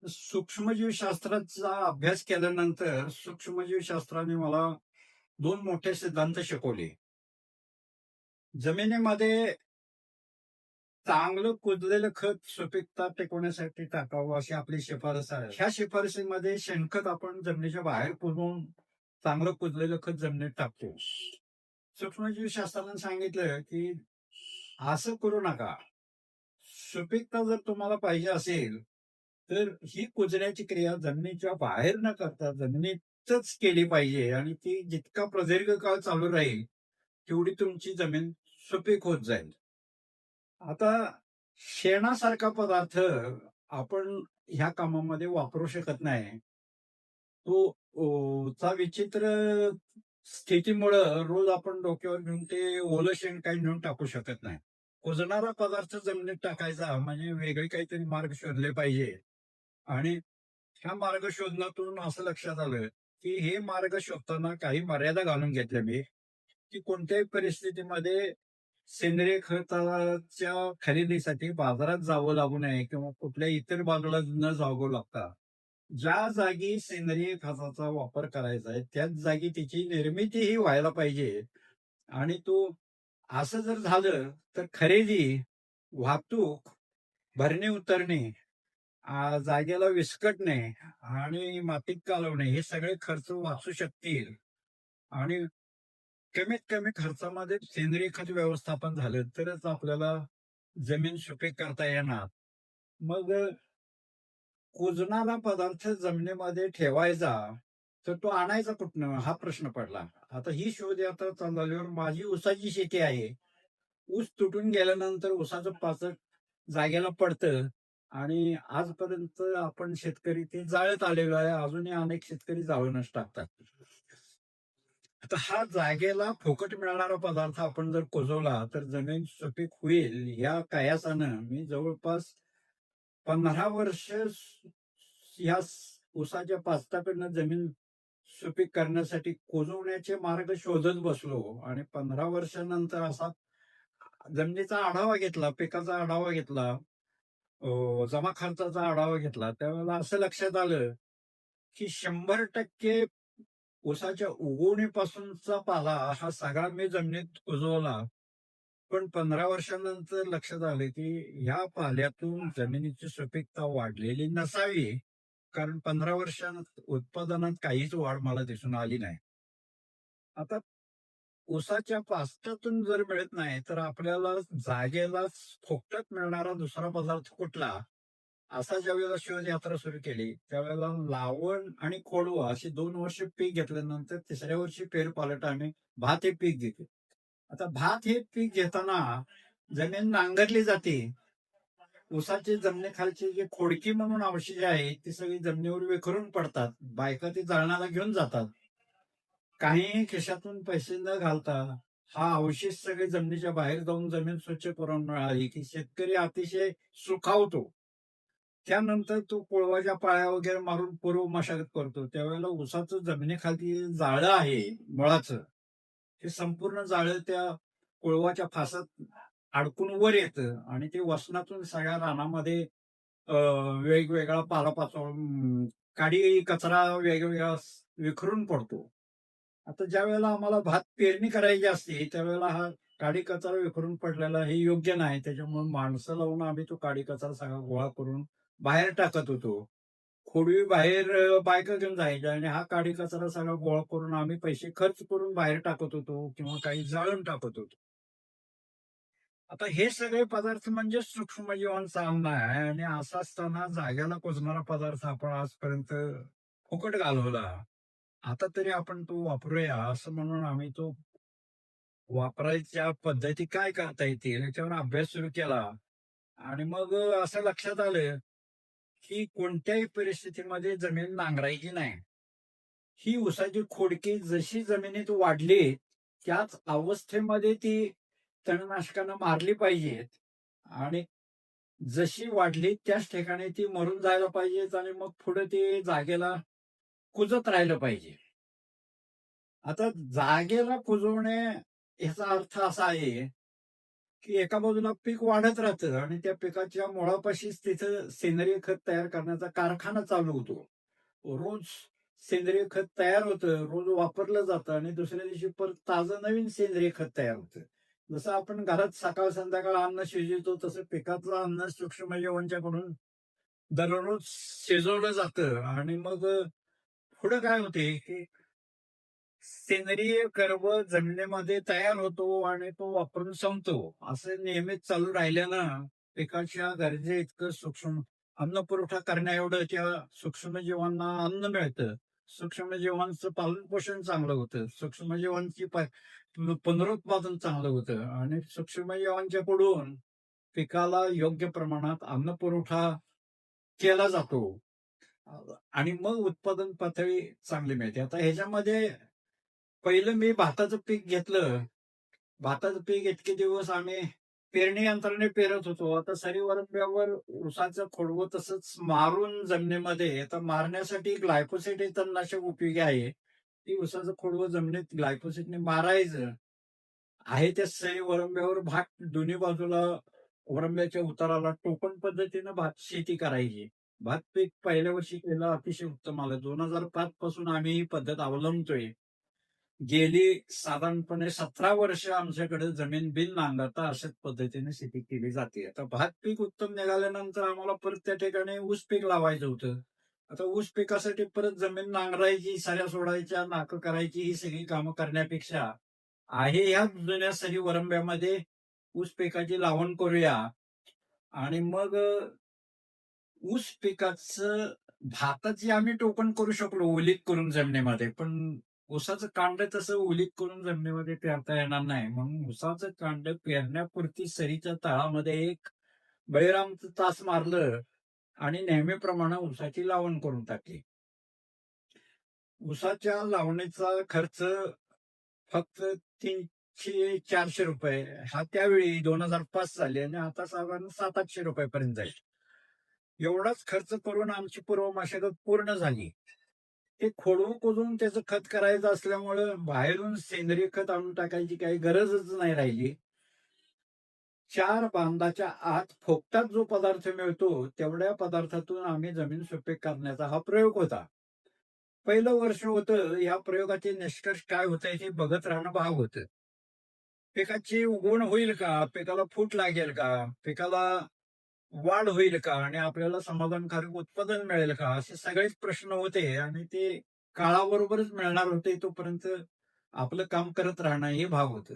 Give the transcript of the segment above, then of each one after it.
सूक्ष्मजीवशास्त्राचा अभ्यास केल्यानंतर सूक्ष्मजीवशास्त्राने मला दोन मोठे सिद्धांत शिकवले. जमिनीमध्ये चांगलं कुजलेलं खत सुपीकता टिकवण्यासाठी टाकावं अशी आपली शिफारस आहे. ह्या शिफारसीमध्ये शेणखत आपण जमिनीच्या बाहेर कुजवून चांगलं कुजलेलं खत जमिनीत टाकतो. सूक्ष्मजीवशास्त्राने सांगितलं की असं करू नका. सुपीकता जर तुम्हाला पाहिजे असेल, तर ही कुजण्याची क्रिया जमिनीच्या बाहेर न करता जमिनीतच केली पाहिजे आणि ती जितका प्रदीर्घ काळ चालू राहील, तेवढी तुमची जमीन सुपीक होत जाईल. आता शेणासारखा पदार्थ आपण ह्या कामामध्ये वापरू शकत नाही. तो चा विचित्र स्थितीमुळं रोज आपण डोक्यावर घेऊन ते ओलं शेण काही नेऊन टाकू शकत नाही. कुजणारा पदार्थ जमिनीत टाकायचा म्हणजे वेगळे काहीतरी मार्ग शोधले पाहिजे. आणि ह्या मार्ग शोधण्यातून असं लक्षात आलं, की हे मार्ग शोधताना काही मर्यादा घालून घेतल्या मी, की कोणत्याही परिस्थितीमध्ये सेंद्रिय खताच्या खरेदीसाठी बाजारात जावं लागू नये किंवा कुठल्या इतर बाजूला न जावं लागता. ज्या जागी सेंद्रिय खताचा वापर करायचा आहे, त्याच जागी त्याची निर्मितीही व्हायला पाहिजे आणि तो असं जर झालं, तर खरेदी, वाहतूक, भरणे-उतरणे, जागेला विस्कटणे आणि मातीत कालवणे हे सगळे खर्च वाचू शकतील आणि कमीत कमी खर्चामध्ये सेंद्रिय खत व्यवस्थापन झालं तरच आपल्याला जमीन सुपीक करता येणार. मग कुजणारा पदार्थ जमिनीमध्ये ठेवायचा, तर तो आणायचा कुठनं हा प्रश्न पडला. आता ही शोधयात्रा चालू झाल्यावर माझी ऊसाची शेती आहे. ऊस तुटून गेल्यानंतर ऊसाचं पाचट जागेला पडतं आणि आजपर्यंत आपण शेतकरी ते जाळत आलेलो आहे. अजूनही अनेक शेतकरी जाळूनच टाकतात. आता हा जागेला फुकट मिळणारा पदार्थ आपण जर कुजवला तर जमीन सुपीक होईल या कयासानं मी जवळपास 15 वर्ष या ऊसाच्या पाचटाकडनं जमीन सुपीक करण्यासाठी कुजवण्याचे मार्ग शोधत बसलो आणि 15 वर्षानंतर असा जमिनीचा आढावा घेतला, पिकाचा आढावा घेतला, जमा खर्चाचा आढावा घेतला. त्यावेळेला असं लक्षात आलं, की 100% ऊसाच्या उगवणीपासूनचा पाला हा सगळा मी जमिनीत कुजवला. पण 15 वर्षानंतर लक्षात आलं, की ह्या पाल्यातून जमिनीची सुपीकता वाढलेली नसावी. कारण 15 वर्षात उत्पादनात काहीच वाढ मला दिसून आली नाही. आता ऊसाच्या पास्त्यातून जर मिळत नाही, तर आपल्याला जागेलाच फुकटात मिळणारा दुसरा पदार्थ कुठला? असा ज्यावेळेला शोधयात्रा सुरू केली, त्यावेळेला लावण आणि कोळवा अशी 2 वर्ष पीक घेतल्यानंतर तिसऱ्या वर्षी फेरपालट आम्ही भात हे पीक घेतो. आता भात हे पीक घेताना जमीन नांगरली जाते. ऊसाची जमिनीखालची जी खोडकी म्हणून अवशेष आहे, ती सगळी जमिनीवर विखरून पडतात. बायका ती जाळण्याला घेऊन जातात. काही खिशातून पैसे न घालता हा अवशेष सगळे जमिनीच्या बाहेर जाऊन जमीन स्वच्छ करून मिळाली, की शेतकरी अतिशय सुखावतो. त्यानंतर तो कोळवाच्या पाळ्या वगैरे मारून पूर्व मशागत करतो. त्यावेळेला ऊसाचं जमिनीखाली जाळं आहे मुळाचं, ते संपूर्ण जाळं त्या कोळवाच्या फासात अडकून वर येतं आणि ते वसनातून सगळ्या रानामध्ये अ, वेगवेगळा पालापाचोळा काडी कचरा वेगवेगळा विखरून पडतो. आता ज्यावेळेला आम्हाला भात पेरणी करायची असते, त्यावेळेला हा काडी कचरा विखरून पडलेला हे योग्य नाही. त्याच्यामुळे माणसं लावून आम्ही तो काडी कचरा सगळा गोळा करून बाहेर टाकत होतो. खोडवी बाहेर बायका घेऊन जायच्या आणि हा काडी कचरा सगळा गोळा करून आम्ही पैसे खर्च करून बाहेर टाकत होतो किंवा काही जाळून टाकत होतो. आता हे सगळे पदार्थ म्हणजे सूक्ष्मजीवांचा अन्न आहे आणि असं असताना जाग्याला कुजणारा पदार्थ आपण आजपर्यंत फुकट घालवला. आता तरी आपण तो वापरूया असं म्हणून आम्ही तो वापरायच्या पद्धती काय करता येतील याच्यावर अभ्यास सुरू केला आणि मग असं लक्षात आलं, की कोणत्याही परिस्थितीमध्ये जमीन नांगरायची नाही. ही ऊसाची खोडकी जशी जमिनीत वाढली, त्याच अवस्थेमध्ये ती तणनाशकानं मारली पाहिजेत आणि जशी वाढली त्याच ठिकाणी ती मरून जायला पाहिजेत आणि मग पुढे ती जागेला कुजत राहिलं पाहिजे. आता जागेला कुजवणे याचा अर्थ असा आहे, की एका बाजूला पीक वाढत राहतं आणि त्या पिकाच्या मुळापाशीच तिथं सेंद्रिय खत तयार करण्याचा कारखाना चालू होतो. रोज सेंद्रिय खत तयार होतं, रोज वापरलं जातं आणि दुसऱ्या दिवशी परत ताजं नवीन सेंद्रिय खत तयार होतं. जसं आपण घरात सकाळ संध्याकाळ अन्न शिजवतो तसं पिकातलं अन्न सूक्ष्मजीवांच्याकडून दररोज शिजवलं जातं आणि मग पुढं काय होते, की सेंद्रिय कर्ब जमिनीमध्ये तयार होतो आणि तो वापरून संपतो. असं नेहमीच चालू राहिल्यानं पिकाच्या गरजे इतकं सूक्ष्म अन्न पुरवठा करण्याएवढं त्या सूक्ष्मजीवांना अन्न मिळतं. सूक्ष्मजीवांचं पालनपोषण चांगलं होतं. सूक्ष्मजीवांची पुनरुत्पादन चांगलं होतं आणि सूक्ष्मजीवांच्याकडून पिकाला योग्य प्रमाणात अन्न पुरवठा केला जातो. आणि मग उत्पादन पातळी चांगली मिळते. आता ह्याच्यामध्ये पहिलं मी भाताचं पीक घेतलं. भाताचं पीक इतके दिवस आम्ही पेरणी यंत्राने पेरत होतो. आता सरी वरंब्यावर ऊसाचं खोडवं तसंच मारून जमिनीमध्ये आता मारण्यासाठी ग्लायफोसेट हे तणनाशक उपयोगी आहे. ती ऊसाचं खोडवं जमिनीत ग्लायफोसेटने मारायचं. आहे त्या सरी वरंब्यावर भात दोन्ही बाजूला वरंब्याच्या उताराला टोकन पद्धतीनं भात शेती करायची. भात पीक पहिल्या वर्षी केलं अतिशय उत्तम आलं. 2005 पासून आम्ही ही पद्धत अवलंबतोय. गेली साधारणपणे 17 वर्ष आमच्याकडे जमीन बिन नांगरता अशाच पद्धतीने शेती केली जाते. आता भात पीक उत्तम निघाल्यानंतर आम्हाला परत त्या ठिकाणी ऊस पीक लावायचं होतं. आता ऊस पिकासाठी परत जमीन नांगरायची, सऱ्या सोडायच्या, नाकं करायची ही सगळी कामं करण्यापेक्षा आहे ह्या जुन्या सरी वरंब्यामध्ये ऊस पिकाची लावण करूया आणि मग ऊस पिकाचं भाताची आम्ही टोकन करू शकलो ओलीत करून जमिनीमध्ये. पण ऊसाचं कांड तसं ओलीत करून जमिनीमध्ये पेरता येणार नाही. म्हणून ऊसाचं कांड पेरण्यापुरती सरीच्या तळामध्ये एक बळीरामचं तास मारलं आणि नेहमीप्रमाणे ऊसाची लावण करून टाकली. ऊसाच्या लावणीचा खर्च फक्त ₹300-400 हा त्यावेळी 2005 साली आणि आता साधारण ₹700-800 पर्यंत जाईल. एवढाच खर्च करून आमची पूर्व मशागत पूर्ण झाली. ते खोडून खोदून त्याचं खत करायचं असल्यामुळं बाहेरून सेंद्रिय खत आणून टाकायची काही गरजच नाही राहिली. 4 बांधाच्या आत फोकटात जो पदार्थ मिळतो, तेवढ्या पदार्थातून आम्ही जमीन सुपीक करण्याचा हा प्रयोग होता. पहिलं वर्ष होतं, या प्रयोगाचे निष्कर्ष काय होतंय हे बघत राहणं भाग होतं. पिकाची उगवण होईल का? पिकाला फूट लागेल का? पिकाला वाढ होईल का? आणि आपल्याला समाधानकारक उत्पादन मिळेल का? असे सगळेच प्रश्न होते आणि ते काळाबरोबरच मिळणार होते तोपर्यंत आपलं काम करत राहणं हे भाग होतं.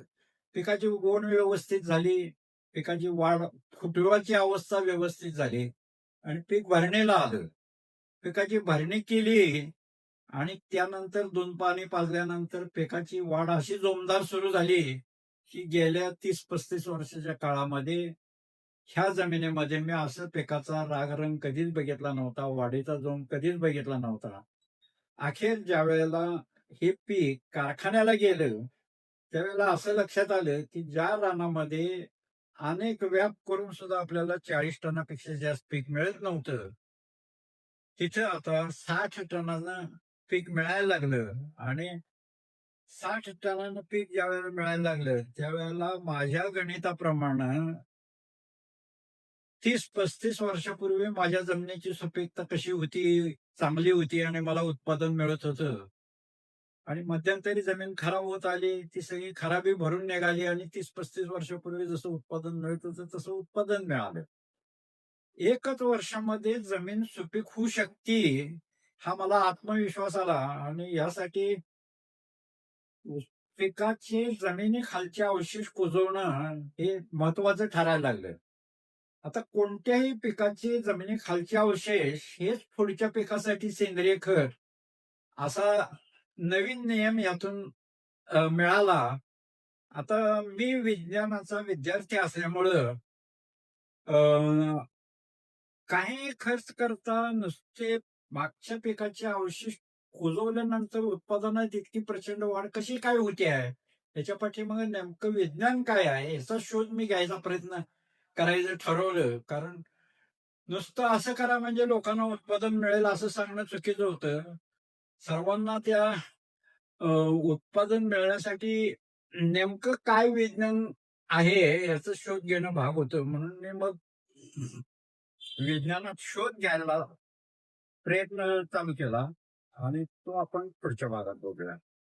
पिकाची उगवण व्यवस्थित झाली, पिकाची वाढ फुटवाची अवस्था व्यवस्थित झाली आणि पीक भरणीला आलं. पिकाची भरणी केली आणि त्यानंतर 2 पाणी पाजल्यानंतर पिकाची वाढ अशी जोमदार सुरू झाली, की गेल्या 30-35 वर्षाच्या काळामध्ये ह्या जमिनीमध्ये मी असं पिकाचा रागरंग कधीच बघितला नव्हता, वाढीचा जोम कधीच बघितला नव्हता. अखेर ज्यावेळेला हे पीक कारखान्याला गेलं, त्यावेळेला असं लक्षात आलं, की ज्या रानामध्ये अनेक व्याप करून सुद्धा आपल्याला 40 टनापेक्षा जास्त पीक मिळत नव्हतं, तिथं आता 60 टनानं पीक मिळायला लागलं आणि 60 टनानं पीक ज्यावेळेला मिळायला लागलं, त्यावेळेला माझ्या गणिताप्रमाणे 30-35 वर्षापूर्वी माझ्या जमिनीची सुपीकता कशी होती, चांगली होती आणि मला उत्पादन मिळत होतं. आणि मध्यंतरी जमीन खराब होत आली, ती सगळी खराबी भरून निघाली आणि 30-35 वर्षापूर्वी जसं उत्पादन मिळत होतं, तसं उत्पादन मिळालं. एकच वर्षामध्ये जमीन सुपीक होऊ शकते, हा मला आत्मविश्वास आला आणि यासाठी पिकाचे जमिनीखालचे अवशेष कुजवणं हे महत्वाचं ठरायला लागलं. आता कोणत्याही पिकाचे जमिनीखालचे अवशेष हेच पुढच्या पिकासाठी सेंद्रिय खत असा नवीन नियम यातून मिळाला. आता मी विज्ञानाचा विद्यार्थी असल्यामुळं अ, काही खर्च करता नुसते मागच्या पिकाचे अवशेष कुजवल्यानंतर उत्पादनात इतकी प्रचंड वाढ कशी काय होते आहे? त्याच्या पाठीमागे नेमकं विज्ञान काय आहे? याचा शोध मी घ्यायचा प्रयत्न करायचं ठरवलं. कारण नुसतं असं करा म्हणजे लोकांना उत्पादन मिळेल असं सांगणं चुकीचं होतं. सर्वांना त्या उत्पादन मिळण्यासाठी नेमकं काय विज्ञान आहे याचा शोध घेणं भाग होतं, म्हणून मी मग विज्ञानात शोध घ्यायला प्रयत्न चालू केला आणि तो आपण पुढच्या भागात बघूया.